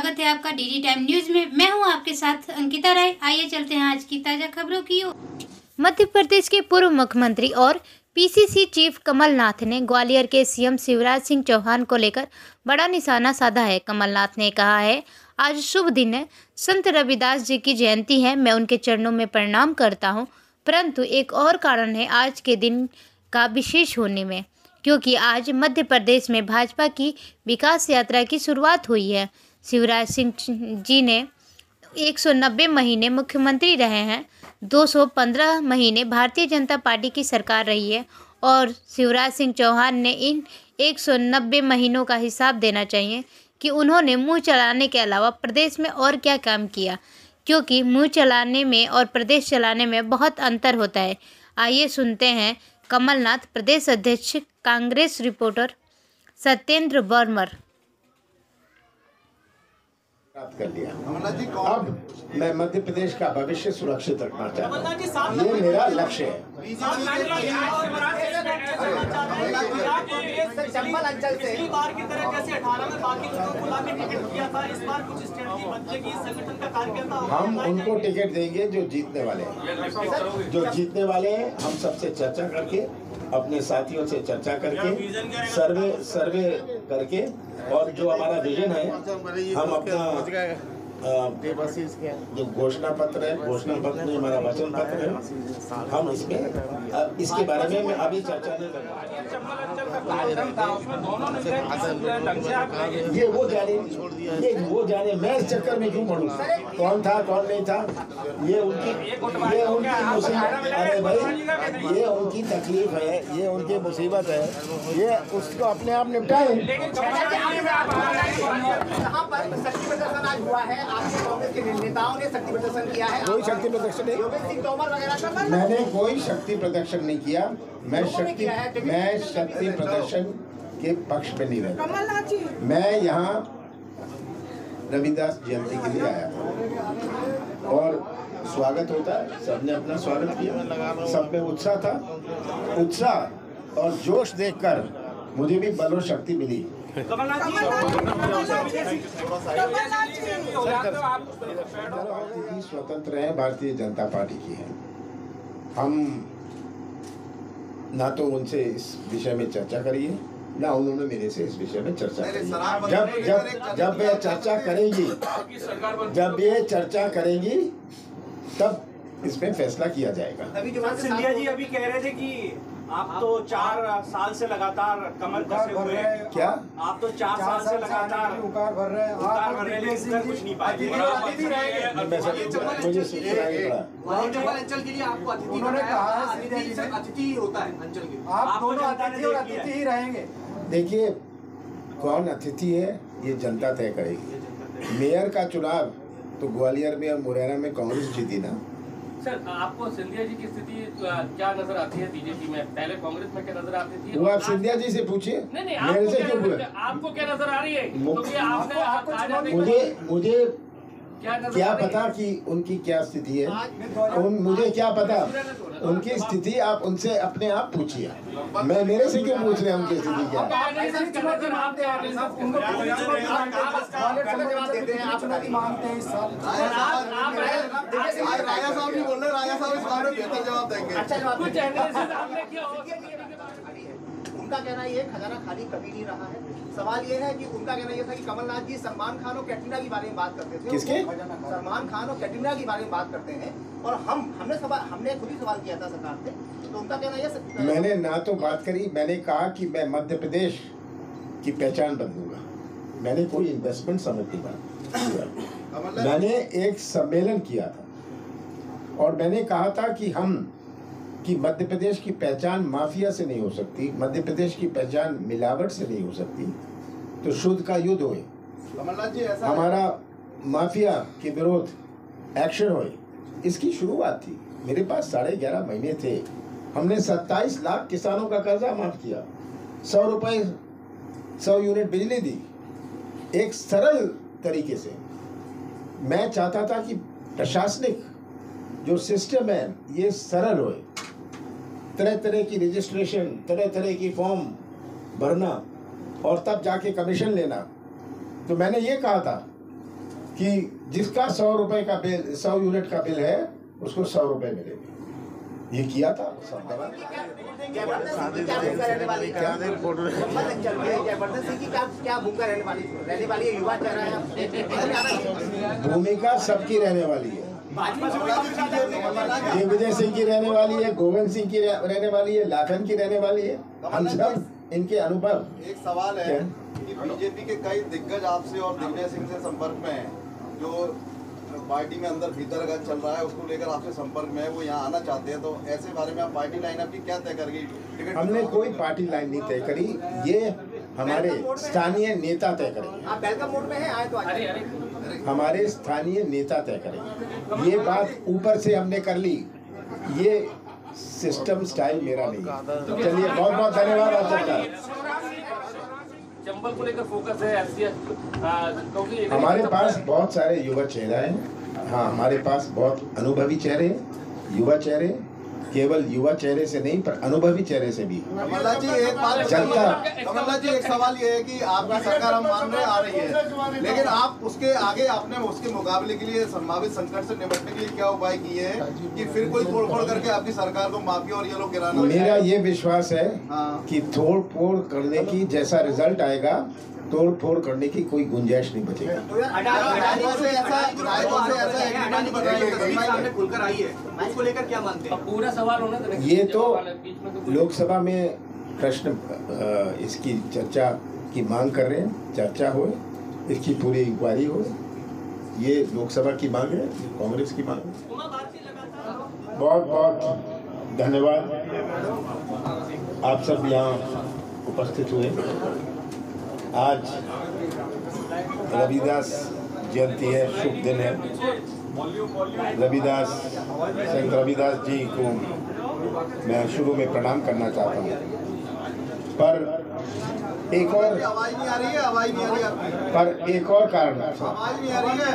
स्वागत है आपका डीडी टाइम न्यूज में। मैं हूं आपके साथ अंकिता राय। आइए चलते हैं आज की ताजा खबरों की ओर। मध्य प्रदेश के पूर्व मुख्यमंत्री और पीसीसी चीफ कमलनाथ ने ग्वालियर के सीएम शिवराज सिंह चौहान को लेकर बड़ा निशाना साधा है। कमलनाथ ने कहा है, आज शुभ दिन है, संत रविदास जी की जयंती है, मैं उनके चरणों में प्रणाम करता हूं। परंतु एक और कारण है आज के दिन का विशेष होने में, क्योंकि आज मध्य प्रदेश में भाजपा की विकास यात्रा की शुरुआत हुई है। शिवराज सिंह जी ने 190 महीने मुख्यमंत्री रहे हैं, 215 महीने भारतीय जनता पार्टी की सरकार रही है और शिवराज सिंह चौहान ने इन 190 महीनों का हिसाब देना चाहिए कि उन्होंने मुंह चलाने के अलावा प्रदेश में और क्या काम किया, क्योंकि मुंह चलाने में और प्रदेश चलाने में बहुत अंतर होता है। आइए सुनते हैं कमलनाथ प्रदेश अध्यक्ष कांग्रेस रिपोर्टर सत्येंद्र वर्मर। प्राप्त कर लिया। अब मैं मध्य प्रदेश का भविष्य सुरक्षित रखना चाहता हूँ, ये मेरा लक्ष्य है। चंबल अंचल से पिछली बार की तरह जैसे 18 में बाकी लोगों को लाके टिकट दिया था, इस बार कुछ स्ट्रेटजी बदलेगी, संगठन का कार्यकर्ता हम उनको टिकट देंगे जो जीतने वाले हैं। जो जीतने वाले हैं हम सबसे चर्चा करके, अपने साथियों से चर्चा करके, सर्वे करके, और जो हमारा विजन है हम अपना जो घोषणा पत्र है, घोषणा पत्र में हमारा वचन पत्र है, हम इसमें इसके बारे में मैं अभी चर्चा नहीं करूँगा। ये वो जाने मैं इस चक्कर में क्यों पढ़ूँ, कौन था कौन नहीं था, ये उनकी मुसीबत। अरे भाई, ये उनकी तकलीफ है, ये उनकी मुसीबत है, ये उसको अपने आप निपटाएं। आपके कांग्रेस के नेताओं ने शक्ति प्रदर्शन किया है। कोई शक्ति प्रदर्शन नहीं, योगेश सिंह तोमर वगैरह मैंने कोई शक्ति प्रदर्शन नहीं किया। मैं शक्ति प्रदर्शन के पक्ष में नहीं रहता। मैं यहाँ रविदास जयंती के लिए आया था और स्वागत होता है, सबने अपना स्वागत किया, सब में उत्साह था। उत्साह और जोश देखकर मुझे भी बल और शक्ति मिली। स्वतंत्र है, भारतीय जनता पार्टी की है। हम ना तो उनसे इस विषय में चर्चा करिए, ना उन्होंने मेरे से इस विषय में चर्चा करी। जब वे चर्चा करेंगी तब इसमें फैसला किया जाएगा। सिंधिया जी अभी कह रहे थे कि आप तो 4 साल से लगातार कमर कसे हुए हैं। क्या आप तो 4 साल से लगातार उकार भर रहे हैं, लेकिन कुछ नहीं पाए। मुझे सुनाई पड़ा। चंबल अंचल के लिए आपको अतिथि कहा, अतिथि होता है अंचल के, आप दोनों अतिथि और अतिथि ही रहेंगे। देखिए, कौन अतिथि है ये जनता तय करेगी। मेयर का चुनाव तो ग्वालियर में और मुरैना में कांग्रेस जीती ना। सर, आपको सिंधिया जी की स्थिति क्या नजर आती है बीजेपी में? पहले कांग्रेस में क्या नजर आती थी? वो आप सिंधिया जी से पूछिए, मेरे से क्यों पूछे? आपको क्या नजर आ रही है? मुझे क्या पता कि उनकी क्या स्थिति है। मुझे क्या पता उनकी स्थिति, आप उनसे अपने आप पूछिए। मैं मेरे से क्यों पूछ रहे हैं उनकी स्थिति क्या है? उनका कहना ये खजाना खाली कभी नहीं रहा है। सवाल ये है कि उनका कहना ये था कि कमलनाथ जी सलमान खान और कैटरीना के बारे में बात करते थे। किसके? सलमान खान और कैटरीना के बारे में बात करते हैं, और हमने खुद ही सवाल किया था सरकार से, तो उनका कहना ये। मैंने ना तो बात करी, मैंने कहा कि मैं मध्य प्रदेश की पहचान बदलूंगा। मैंने कोई इन्वेस्टमेंट समिट नहीं किया। मैंने एक सम्मेलन किया था और मैंने कहा था कि मध्य प्रदेश की पहचान माफिया से नहीं हो सकती, मध्य प्रदेश की पहचान मिलावट से नहीं हो सकती, तो शुद्ध का युद्ध होए, हमारा माफिया के विरोध एक्शन होए, इसकी शुरुआत थी। मेरे पास 11.5 महीने थे, हमने 27 लाख किसानों का कर्जा माफ किया, 100 रुपए 100 यूनिट बिजली दी, एक सरल तरीके से। मैं चाहता था कि प्रशासनिक जो सिस्टम है ये सरल होए, तरह तरह की रजिस्ट्रेशन, तरह तरह की फॉर्म भरना और तब जाके कमीशन लेना। तो मैंने ये कहा था कि जिसका 100 रुपए का बिल, 100 यूनिट का बिल है, उसको 100 रुपए मिलेंगे। ये किया था भूमिका सबकी रहने वाली है। दिग्विजय सिंह की रहने वाली है, गोविंद सिंह की रहने वाली है, लाखन की रहने वाली है, हम सब इनके अनुभव। एक सवाल है कि बीजेपी के कई दिग्गज आपसे और दिग्विजय सिंह से संपर्क में हैं, जो पार्टी में अंदर भीतर का चल रहा है उसको लेकर आपसे संपर्क में है, वो यहाँ आना चाहते हैं, तो ऐसे बारे में आप पार्टी लाइन अपनी क्या तय कर गई? हमने कोई पार्टी लाइन नहीं तय करी, ये हमारे स्थानीय नेता तय करेंगे। आप वेलकम मोड में हैं, आए तो आइए। हमारे स्थानीय नेता तय करेंगे। ये बात ऊपर से हमने कर ली, ये सिस्टम स्टाइल मेरा नहीं है। चलिए, बहुत बहुत धन्यवाद आप सबका। चंबल को लेकर फोकस है क्योंकि हमारे पास बहुत सारे युवा चेहरे हैं। हाँ, हमारे पास बहुत अनुभवी चेहरे हैं, युवा चेहरे, केवल युवा चेहरे से नहीं पर अनुभवी चेहरे से भी। कमलनाथ जी एक बात, कमलनाथ जी एक सवाल ये है कि आपकी सरकार हम मान रहे आ रही है, लेकिन आप उसके आगे आपने उसके मुकाबले के लिए संभावित संकट से निपटने के लिए क्या उपाय किए हैं कि फिर कोई तोड़फोड़ करके आपकी सरकार को माफिया और ये लोग गिराना? मेरा ये विश्वास है कि तोड़ फोड़ करने की जैसा रिजल्ट आएगा, तोड़ फोड़ करने की कोई गुंजाइश नहीं बचेगी। खुलकर आई है, उसको लेकर क्या मानते हैं? पूरा सवाल होना था। ये तो लोकसभा में प्रश्न इसकी चर्चा की मांग कर रहे हैं, चर्चा हो, इसकी पूरी इंक्वायरी हो, ये लोकसभा की मांग है, कांग्रेस की मांग है। बहुत बहुत धन्यवाद, आप सब यहाँ उपस्थित हुए। आज रविदास जयंती है, शुभ दिन है। रविदास, संत रविदास जी को मैं शुरू में प्रणाम करना चाहता हूँ, पर एक और आवाज नहीं आ रही है, आवाज नहीं आ रही है, पर एक और कारण, आवाज नहीं आ रही है,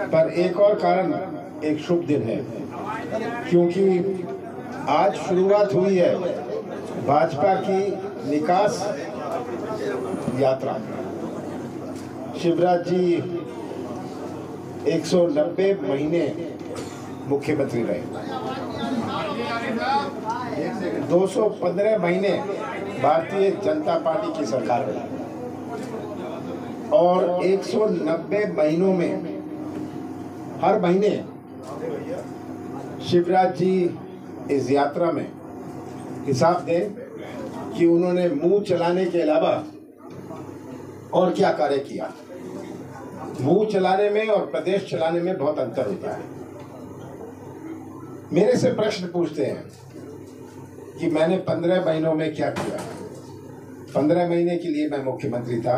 पर एक और कारण एक शुभ दिन है, क्योंकि आज शुरुआत हुई है भाजपा की विकास यात्रा। शिवराज जी 190 महीने मुख्यमंत्री रहे, 215 महीने भारतीय जनता पार्टी की सरकार रही, और 190 महीनों में हर महीने शिवराज जी इस यात्रा में हिसाब दें कि उन्होंने मुंह चलाने के अलावा और क्या कार्य किया। मुंह चलाने में और प्रदेश चलाने में बहुत अंतर होता है। मेरे से प्रश्न पूछते हैं कि मैंने 15 महीनों में क्या किया। 15 महीने के लिए मैं मुख्यमंत्री था,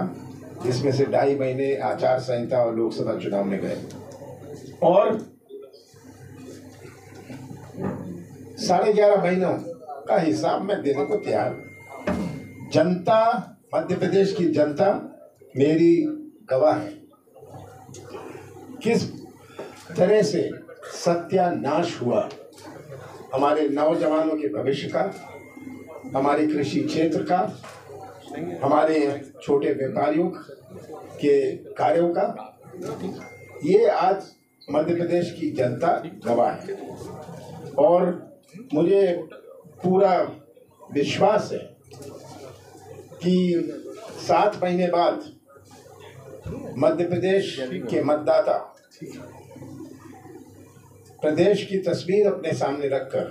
जिसमें से 2.5 महीने आचार संहिता और लोकसभा चुनाव में गए, और 11.5 महीनों का हिसाब मैं देने को तैयार हूं। जनता, मध्य प्रदेश की जनता मेरी गवाह है। किस तरह से सत्यानाश हुआ हमारे नौजवानों के भविष्य का, हमारे कृषि क्षेत्र का, हमारे छोटे व्यापारियों के कार्यों का, ये आज मध्य प्रदेश की जनता गवाह है। और मुझे पूरा विश्वास है कि 7 महीने बाद मध्य प्रदेश के मतदाता प्रदेश की तस्वीर अपने सामने रखकर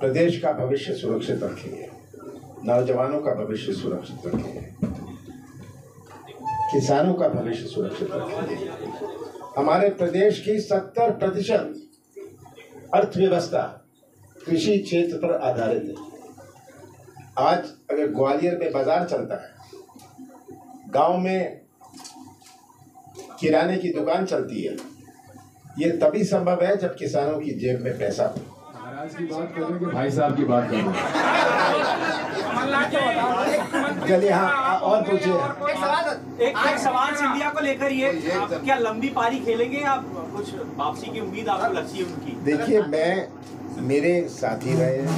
प्रदेश का भविष्य सुरक्षित रखेंगे, नौजवानों का भविष्य सुरक्षित रखेंगे, किसानों का भविष्य सुरक्षित रखेंगे। हमारे प्रदेश की 70% अर्थव्यवस्था कृषि क्षेत्र पर आधारित है। आज अगर ग्वालियर में बाजार चलता है, गांव में किराने की दुकान चलती है, ये तभी संभव है जब किसानों की जेब में पैसा हो। महाराज की बात कर रहे हैं कि भाई साहब की बात कर रहे हैं। चलिए, हाँ, और पूछिए। एक सवाल सिंधिया को लेकर, ये क्या लंबी पारी खेलेंगे आप? कुछ वापसी की उम्मीद आपको लगती है उनकी? देखिए, मेरे साथी रहे हैं,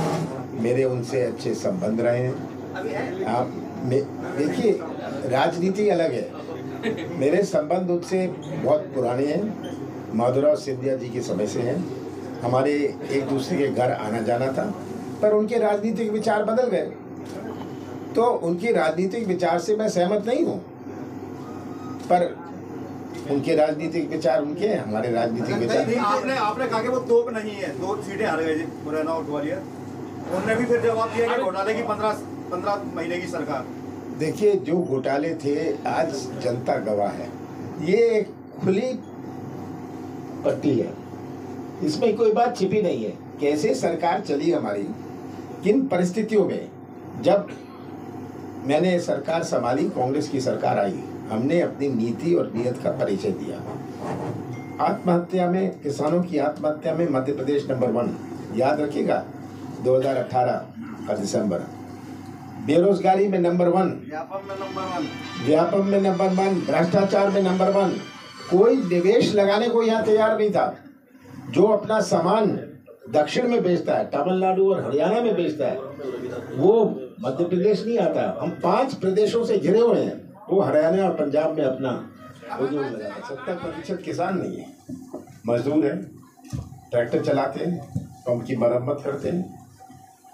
मेरे उनसे अच्छे संबंध रहे हैं। आप देखिए, राजनीति अलग है, मेरे संबंध उनसे बहुत पुराने हैं, माधुराव सिंधिया जी के समय से हैं। हमारे एक दूसरे के घर आना जाना था, पर उनके राजनीतिक विचार बदल गए, तो उनकी राजनीतिक विचार से मैं सहमत नहीं हूँ, पर उनके राजनीतिक विचार उनके हैं, हमारे राजनीतिक विचार आपने कहा कि वो तोप नहीं है, 2 सीटें हार गए मुरैना और ग्वालियर। उन्होंने भी फिर जवाब दिया कि घोटाले की 15 महीने की सरकार। देखिए, जो घोटाले थे आज जनता गवाह है, ये एक खुली पट्टी है, इसमें कोई बात छिपी नहीं है। कैसे सरकार चली हमारी, किन परिस्थितियों में, जब मैंने सरकार संभाली, कांग्रेस की सरकार आई, हमने अपनी नीति और नीयत का परिचय दिया। आत्महत्या में, किसानों की आत्महत्या में मध्य प्रदेश नंबर 1, याद रखिएगा, 2018 का दिसंबर। बेरोजगारी में नंबर 1, व्यापम में नंबर 1, भ्रष्टाचार में नंबर 1। कोई निवेश लगाने को यहाँ तैयार नहीं था। जो अपना सामान दक्षिण में बेचता है, तमिलनाडु और हरियाणा में बेचता है, वो मध्य प्रदेश नहीं आता। हम 5 प्रदेशों से घिरे हुए हैं, वो हरियाणा और पंजाब में अपना उद्योग लगाता है। 70% किसान नहीं है, मजदूर है, ट्रैक्टर चलाते हैं, पंप की मरम्मत करते हैं।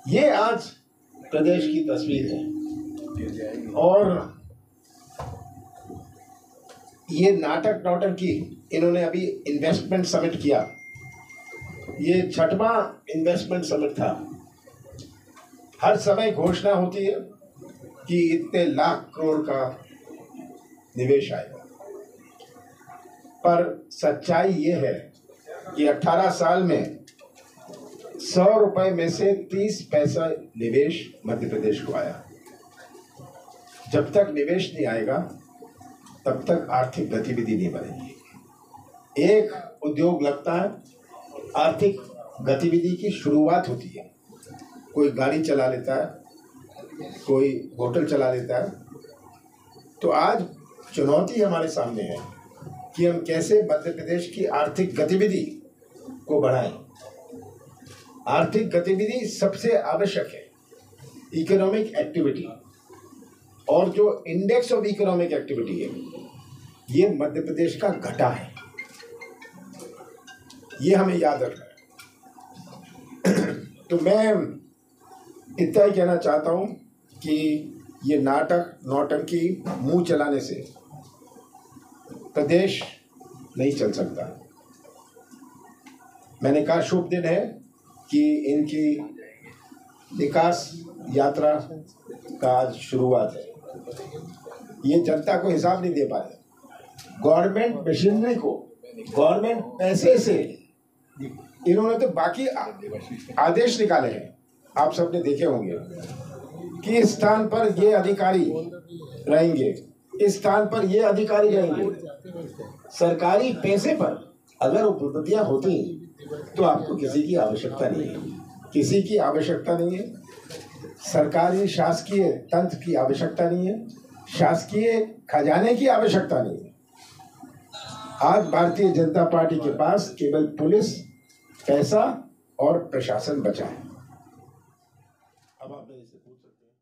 ये आज प्रदेश की तस्वीर है। और ये नाटक नौटंकी, इन्होंने अभी इन्वेस्टमेंट समिट किया, ये 6वां इन्वेस्टमेंट समिट था। हर समय घोषणा होती है कि इतने लाख करोड़ का निवेश आएगा, पर सच्चाई ये है कि 18 साल में 100 रुपए में से 30 पैसा निवेश मध्य प्रदेश को आया। जब तक निवेश नहीं आएगा तब तक आर्थिक गतिविधि नहीं बढ़ेगी। एक उद्योग लगता है, आर्थिक गतिविधि की शुरुआत होती है। कोई गाड़ी चला लेता है, कोई होटल चला लेता है। तो आज चुनौती हमारे सामने है कि हम कैसे मध्य प्रदेश की आर्थिक गतिविधि को बढ़ाएं। आर्थिक गतिविधि सबसे आवश्यक है, इकोनॉमिक एक्टिविटी, और जो इंडेक्स ऑफ इकोनॉमिक एक्टिविटी है, ये मध्य प्रदेश का घटा है, ये हमें याद रखना है। तो मैं इतना ही कहना चाहता हूं कि ये नाटक नौटंकी मुंह चलाने से प्रदेश नहीं चल सकता। मैंने कहा शुभ दिन है कि इनकी विकास यात्रा का आज शुरुआत है। ये जनता को हिसाब नहीं दे पाए, गवर्नमेंट मशीनरी को, गवर्नमेंट पैसे से इन्होंने तो बाकी आदेश निकाले हैं। आप सबने देखे होंगे कि इस स्थान पर ये अधिकारी रहेंगे, इस स्थान पर ये अधिकारी रहेंगे। सरकारी पैसे पर अगर उपलब्धियां होती तो आपको किसी की आवश्यकता नहीं है, किसी की आवश्यकता नहीं है। सरकारी शासकीय तंत्र की आवश्यकता नहीं है, शासकीय खजाने की आवश्यकता नहीं है। आज भारतीय जनता पार्टी के पास केवल पुलिस, पैसा और प्रशासन बचा है। अब आप मेरे से पूछ सकते हैं।